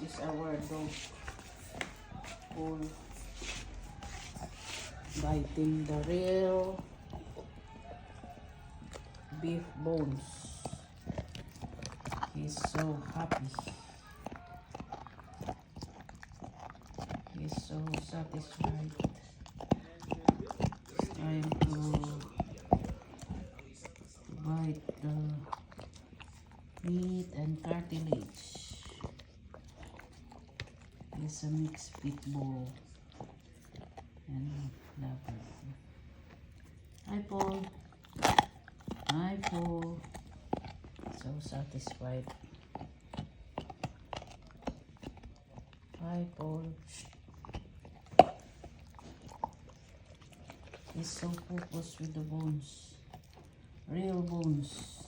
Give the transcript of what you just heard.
This is our dog. Paul. Biting the real beef bones. He's so happy. He's so satisfied. It's time to bite the meat and cartilage. He's a mixed pit bull and leopard. Hi, Paul. Hi, Paul. So satisfied. Hi, Paul. He's so focused with the bones. Real bones.